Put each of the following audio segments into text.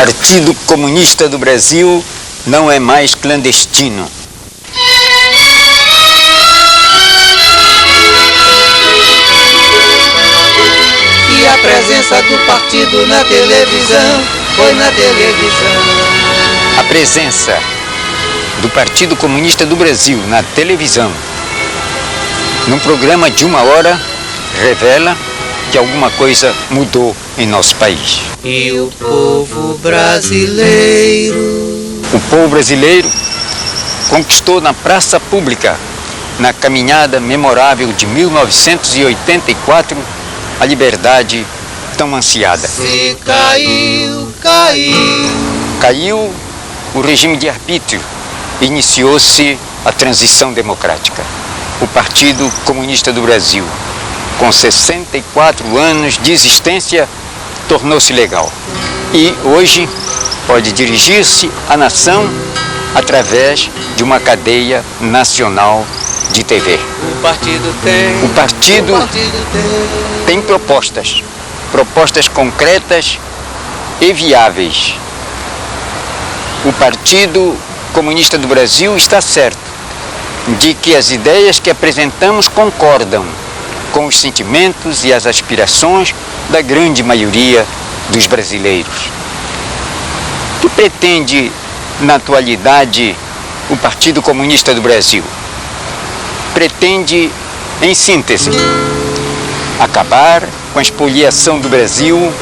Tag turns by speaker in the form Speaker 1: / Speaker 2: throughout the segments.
Speaker 1: Partido Comunista do Brasil não é mais clandestino.
Speaker 2: E a presença do partido na televisão, foi na televisão.
Speaker 1: A presença do Partido Comunista do Brasil na televisão, num programa de 1 hora, revela que alguma coisa mudou em nosso país.
Speaker 2: E o povo brasileiro?
Speaker 1: O povo brasileiro conquistou na praça pública, na caminhada memorável de 1984, a liberdade tão ansiada.
Speaker 2: Se caiu, caiu.
Speaker 1: Caiu o regime de arbítrio, iniciou-se a transição democrática. O Partido Comunista do Brasil, com 64 anos de existência, tornou-se legal. E hoje pode dirigir-se à nação através de uma cadeia nacional de TV.
Speaker 2: O partido tem.
Speaker 1: O partido tem propostas concretas e viáveis. O Partido Comunista do Brasil está certo de que as ideias que apresentamos concordam com os sentimentos e as aspirações da grande maioria dos brasileiros. O que pretende, na atualidade, o Partido Comunista do Brasil? Pretende, em síntese, acabar com a expoliação do Brasil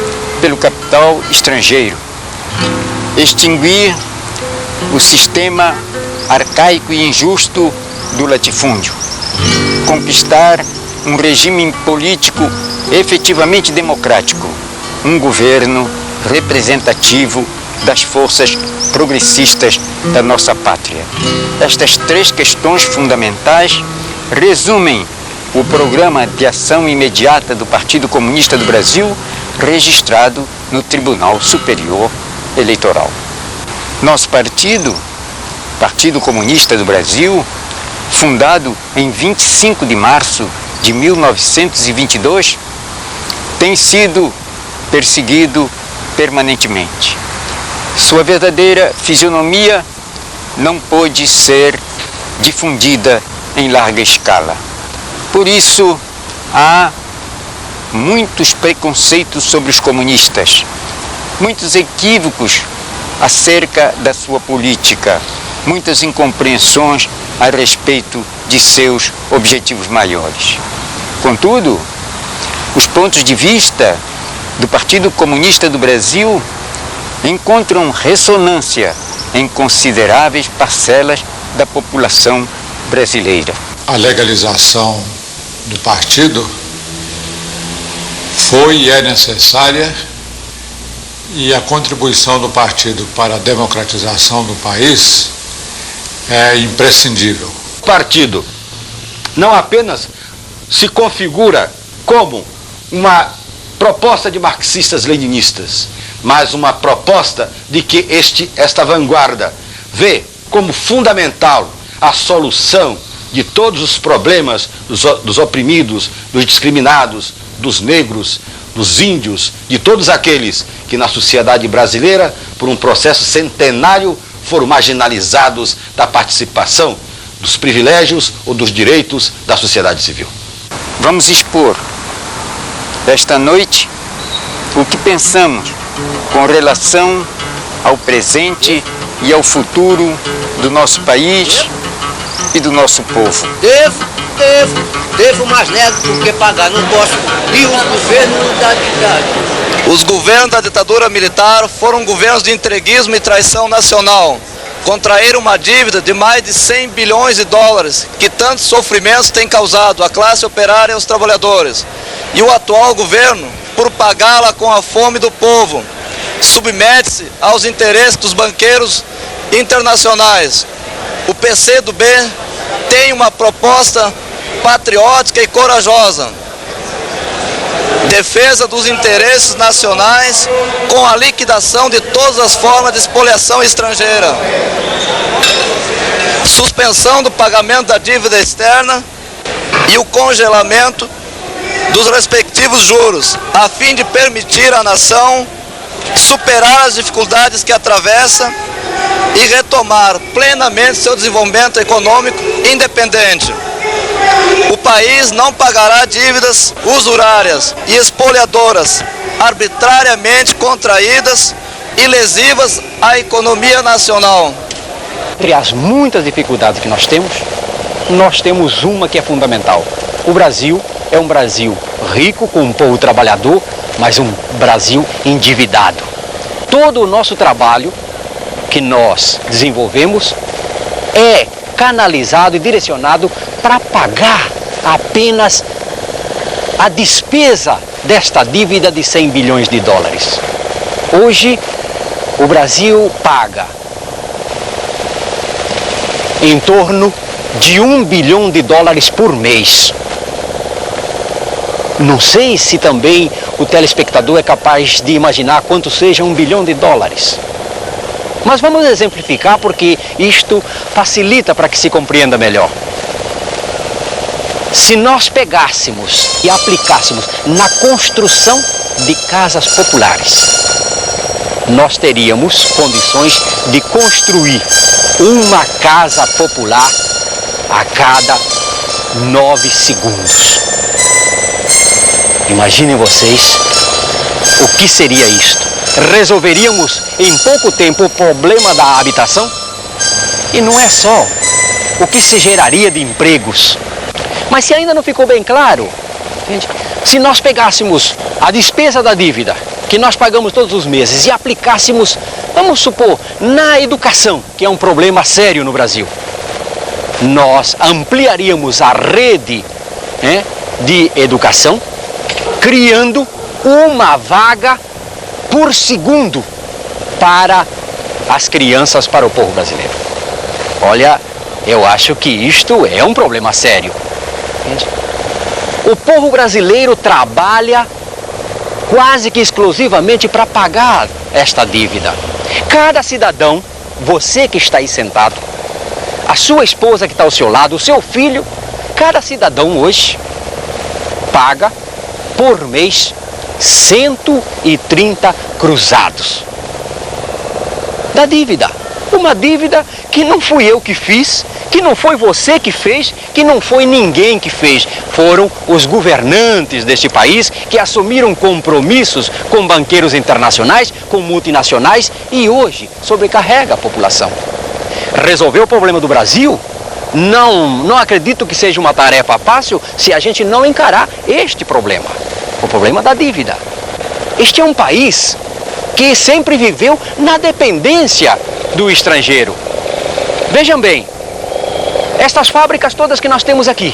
Speaker 1: pelo capital estrangeiro, extinguir o sistema arcaico e injusto do latifúndio, conquistar um regime político efetivamente democrático, um governo representativo das forças progressistas da nossa pátria. Estas 3 questões fundamentais resumem o programa de ação imediata do Partido Comunista do Brasil, registrado no Tribunal Superior Eleitoral. Nosso partido, Partido Comunista do Brasil, fundado em 25 de março de 1922, tem sido perseguido permanentemente. Sua verdadeira fisionomia não pôde ser difundida em larga escala. Por isso, há muitos preconceitos sobre os comunistas, muitos equívocos acerca da sua política, muitas incompreensões a respeito de seus objetivos maiores. Contudo, os pontos de vista do Partido Comunista do Brasil encontram ressonância em consideráveis parcelas da população brasileira.
Speaker 3: A legalização do partido foi e é necessária, e a contribuição do partido para a democratização do país é imprescindível.
Speaker 4: O partido não apenas se configura como uma proposta de marxistas-leninistas, mas uma proposta de que esta vanguarda vê como fundamental a solução de todos os problemas dos oprimidos, dos discriminados, dos negros, dos índios, de todos aqueles que na sociedade brasileira, por um processo centenário, foram marginalizados da participação, dos privilégios ou dos direitos da sociedade civil.
Speaker 1: Vamos expor esta noite o que pensamos com relação ao presente e ao futuro do nosso país e do nosso povo.
Speaker 5: Devo, mas nego porque pagar, não posso. E os governos da ditadura.
Speaker 6: Os governos da ditadura militar foram governos de entreguismo e traição nacional. Contraíram uma dívida de mais de 100 bilhões de dólares, que tantos sofrimentos tem causado à classe operária e aos trabalhadores. E o atual governo, por pagá-la com a fome do povo, submete-se aos interesses dos banqueiros internacionais. O PCdoB tem uma proposta patriótica e corajosa. Defesa dos interesses nacionais com a liquidação de todas as formas de expoliação estrangeira. Suspensão do pagamento da dívida externa e o congelamento dos respectivos juros, a fim de permitir à nação superar as dificuldades que atravessa e retomar plenamente seu desenvolvimento econômico independente. O país não pagará dívidas usurárias e espoliadoras, arbitrariamente contraídas e lesivas à economia nacional.
Speaker 7: Entre as muitas dificuldades que nós temos uma que é fundamental. O Brasil é um Brasil rico, com um povo trabalhador, mas um Brasil endividado. Todo o nosso trabalho que nós desenvolvemos é canalizado e direcionado para pagar apenas a despesa desta dívida de 100 bilhões de dólares. Hoje, o Brasil paga em torno de 1 bilhão de dólares por mês. Não sei se também o telespectador é capaz de imaginar quanto seja 1 bilhão de dólares. Mas vamos exemplificar porque isto facilita para que se compreenda melhor. Se nós pegássemos e aplicássemos na construção de casas populares, nós teríamos condições de construir uma casa popular a cada 9 segundos. Imaginem vocês o que seria isto. Resolveríamos em pouco tempo o problema da habitação? E não é só o que se geraria de empregos. Mas se ainda não ficou bem claro, entende? Se nós pegássemos a despesa da dívida que nós pagamos todos os meses e aplicássemos, vamos supor, na educação, que é um problema sério no Brasil, nós ampliaríamos a rede, né, de educação, criando uma vaga por segundo para as crianças, para o povo brasileiro. Olha, eu acho que isto é um problema sério. Entende? O povo brasileiro trabalha quase que exclusivamente para pagar esta dívida. Cada cidadão, você que está aí sentado, a sua esposa que está ao seu lado, o seu filho, cada cidadão hoje paga por mês 130 cruzados da dívida. Uma dívida que não fui eu que fiz, que não foi você que fez, que não foi ninguém que fez. Foram os governantes deste país que assumiram compromissos com banqueiros internacionais, com multinacionais e hoje sobrecarrega a população. Resolver o problema do Brasil? Não acredito que seja uma tarefa fácil se a gente não encarar este problema, o problema da dívida. Este é um país que sempre viveu na dependência do estrangeiro. Vejam bem, estas fábricas todas que nós temos aqui,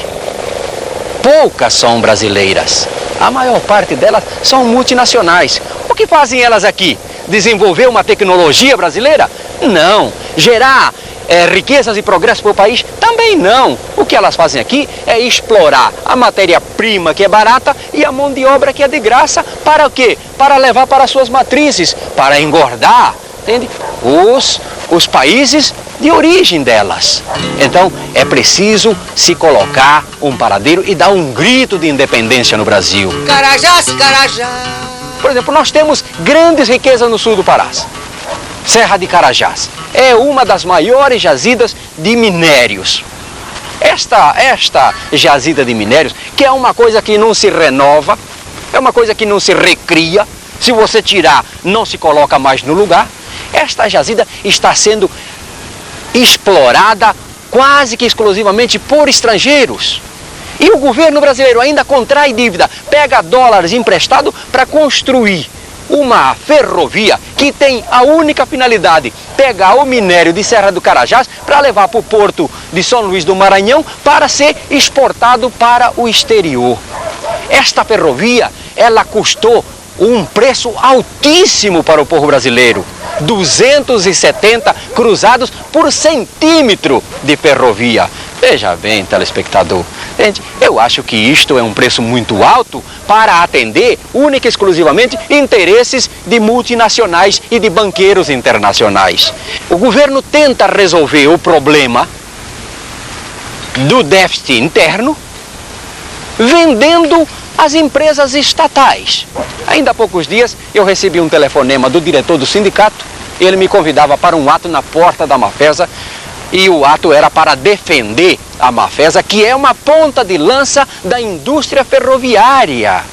Speaker 7: poucas são brasileiras. A maior parte delas são multinacionais. O que fazem elas aqui? Desenvolver uma tecnologia brasileira? Não. Gerar riquezas e progresso para o país? Também não. O que elas fazem aqui é explorar a matéria-prima que é barata e a mão de obra que é de graça. Para o quê? Para levar para suas matrizes, para engordar, entende? Os países de origem delas. Então, é preciso se colocar um paradeiro e dar um grito de independência no Brasil.
Speaker 2: Carajás, Carajás.
Speaker 7: Por exemplo, nós temos grandes riquezas no sul do Pará. Serra de Carajás é uma das maiores jazidas de minérios. Esta jazida de minérios, que é uma coisa que não se renova, é uma coisa que não se recria, se você tirar, não se coloca mais no lugar. Esta jazida está sendo explorada quase que exclusivamente por estrangeiros. E o governo brasileiro ainda contrai dívida, pega dólares emprestados para construir uma ferrovia que tem a única finalidade, pegar o minério de Serra do Carajás para levar para o porto de São Luís do Maranhão para ser exportado para o exterior. Esta ferrovia, ela custou um preço altíssimo para o povo brasileiro. 270 cruzados por centímetro de ferrovia. Veja bem, telespectador, gente, eu acho que isto é um preço muito alto para atender única e exclusivamente interesses de multinacionais e de banqueiros internacionais. O governo tenta resolver o problema do déficit interno vendendo as empresas estatais. Ainda há poucos dias eu recebi um telefonema do diretor do sindicato. Ele me convidava para um ato na porta da Mafesa e o ato era para defender a Mafesa, que é uma ponta de lança da indústria ferroviária.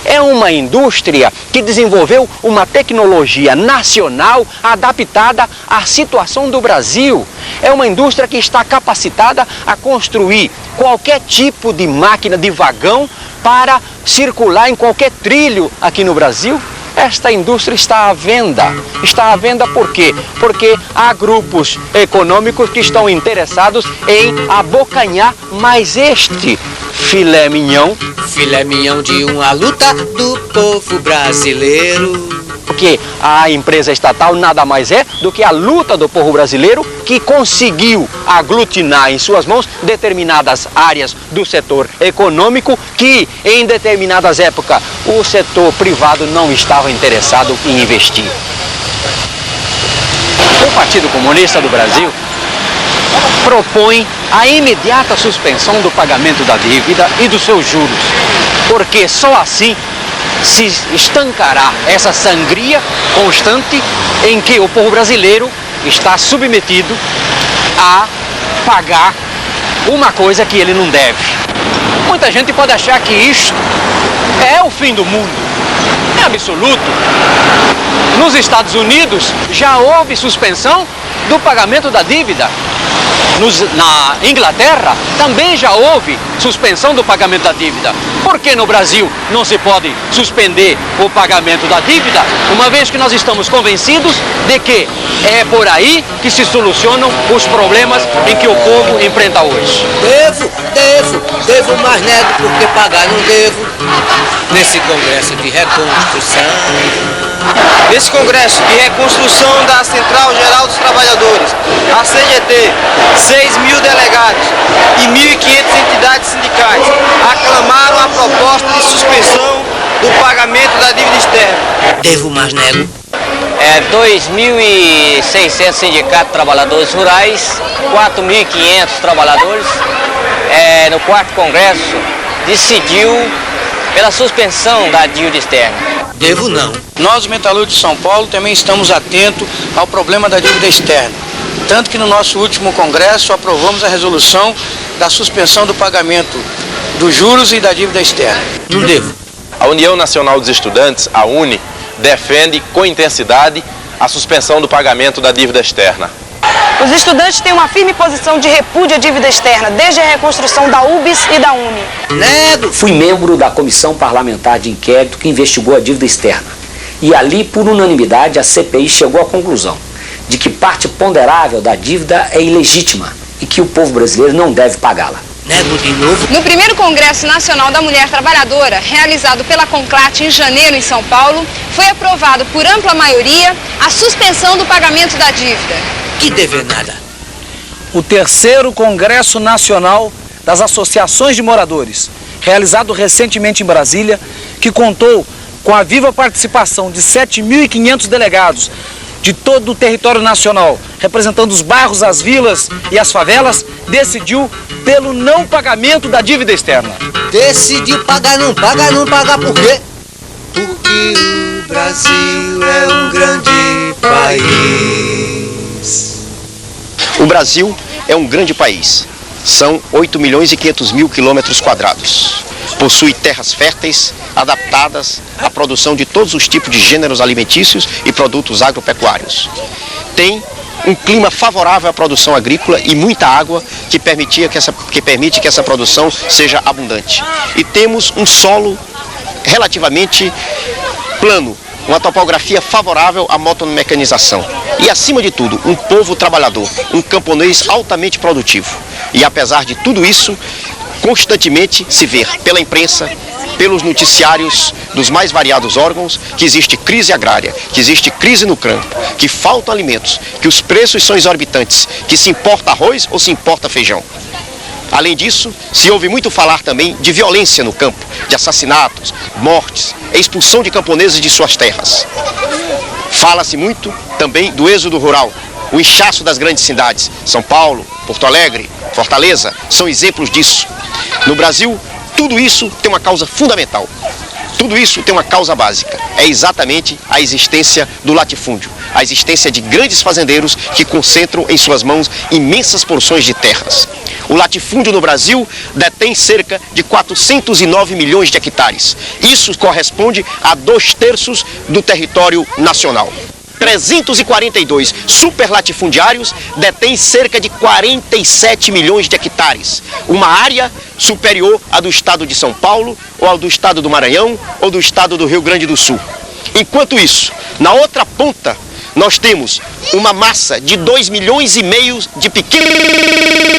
Speaker 7: É uma indústria que desenvolveu uma tecnologia nacional adaptada à situação do Brasil. É uma indústria que está capacitada a construir qualquer tipo de máquina de vagão para circular em qualquer trilho aqui no Brasil. Esta indústria está à venda. Está à venda por quê? Porque há grupos econômicos que estão interessados em abocanhar mais este filé mignon.
Speaker 2: Filé mignon de uma luta do povo brasileiro.
Speaker 7: Porque a empresa estatal nada mais é do que a luta do povo brasileiro que conseguiu aglutinar em suas mãos determinadas áreas do setor econômico que em determinadas épocas o setor privado não estava interessado em investir. O Partido Comunista do Brasil propõe a imediata suspensão do pagamento da dívida e dos seus juros, porque só assim se estancará essa sangria constante em que o povo brasileiro está submetido a pagar uma coisa que ele não deve. Muita gente pode achar que isto é o fim do mundo. É absoluto. Nos Estados Unidos já houve suspensão do pagamento da dívida. Na Inglaterra também já houve suspensão do pagamento da dívida. Por que no Brasil não se pode suspender o pagamento da dívida, uma vez que nós estamos convencidos de que é por aí que se solucionam os problemas em que o povo enfrenta hoje?
Speaker 2: Devo, mas nego porque pagar não devo. Nesse congresso de reconstrução.
Speaker 6: Nesse congresso de reconstrução da Central Geral dos Trabalhadores, a CGT, 6.000 delegados e 1.500 entidades sindicais aclamaram a proposta de suspensão do pagamento da dívida externa.
Speaker 2: Devo, mas nego.
Speaker 5: 2.600 sindicatos de trabalhadores rurais, 4.500 trabalhadores, no quarto congresso, decidiu pela suspensão da dívida externa.
Speaker 2: Devo não.
Speaker 8: Nós, os metalúrgicos de São Paulo, também estamos atentos ao problema da dívida externa. Tanto que no nosso último congresso aprovamos a resolução da suspensão do pagamento dos juros e da dívida externa.
Speaker 2: Não devo.
Speaker 9: A União Nacional dos Estudantes, a UNE, defende com intensidade a suspensão do pagamento da dívida externa.
Speaker 10: Os estudantes têm uma firme posição de repúdio à dívida externa, desde a reconstrução da UBS e da UNE.
Speaker 2: Nego!
Speaker 11: Fui membro da Comissão Parlamentar de Inquérito que investigou a dívida externa. E ali, por unanimidade, a CPI chegou à conclusão de que parte ponderável da dívida é ilegítima e que o povo brasileiro não deve pagá-la.
Speaker 2: Nego de novo.
Speaker 10: No primeiro Congresso Nacional da Mulher Trabalhadora, realizado pela Conclate em janeiro em São Paulo, foi aprovado por ampla maioria a suspensão do pagamento da dívida.
Speaker 2: Que dever nada.
Speaker 8: O terceiro Congresso Nacional das Associações de Moradores, realizado recentemente em Brasília, que contou com a viva participação de 7.500 delegados de todo o território nacional, representando os bairros, as vilas e as favelas, decidiu pelo não pagamento da dívida externa.
Speaker 2: Decidiu pagar, não pagar por quê? Porque o Brasil é um grande país.
Speaker 12: O Brasil é um grande país. São 8.500.000 quilômetros quadrados. Possui terras férteis, adaptadas à produção de todos os tipos de gêneros alimentícios e produtos agropecuários. Tem um clima favorável à produção agrícola e muita água que permite que essa produção seja abundante. E temos um solo relativamente plano, uma topografia favorável à motomecanização. E, acima de tudo, um povo trabalhador, um camponês altamente produtivo. E, apesar de tudo isso, constantemente se vê pela imprensa, pelos noticiários dos mais variados órgãos, que existe crise agrária, que existe crise no campo, que faltam alimentos, que os preços são exorbitantes, que se importa arroz ou se importa feijão. Além disso, se ouve muito falar também de violência no campo, de assassinatos, mortes, expulsão de camponeses de suas terras. Fala-se muito também do êxodo rural, o inchaço das grandes cidades. São Paulo, Porto Alegre, Fortaleza, são exemplos disso. No Brasil, Tudo isso tem uma causa fundamental. Tudo isso tem uma causa básica, é exatamente a existência do latifúndio, a existência de grandes fazendeiros que concentram em suas mãos imensas porções de terras. O latifúndio no Brasil detém cerca de 409 milhões de hectares. Isso corresponde a 2/3 do território nacional. 342 superlatifundiários detêm cerca de 47 milhões de hectares, uma área superior à do estado de São Paulo, ou ao do estado do Maranhão, ou do estado do Rio Grande do Sul. Enquanto isso, na outra ponta, nós temos uma massa de 2,5 milhões de pequenos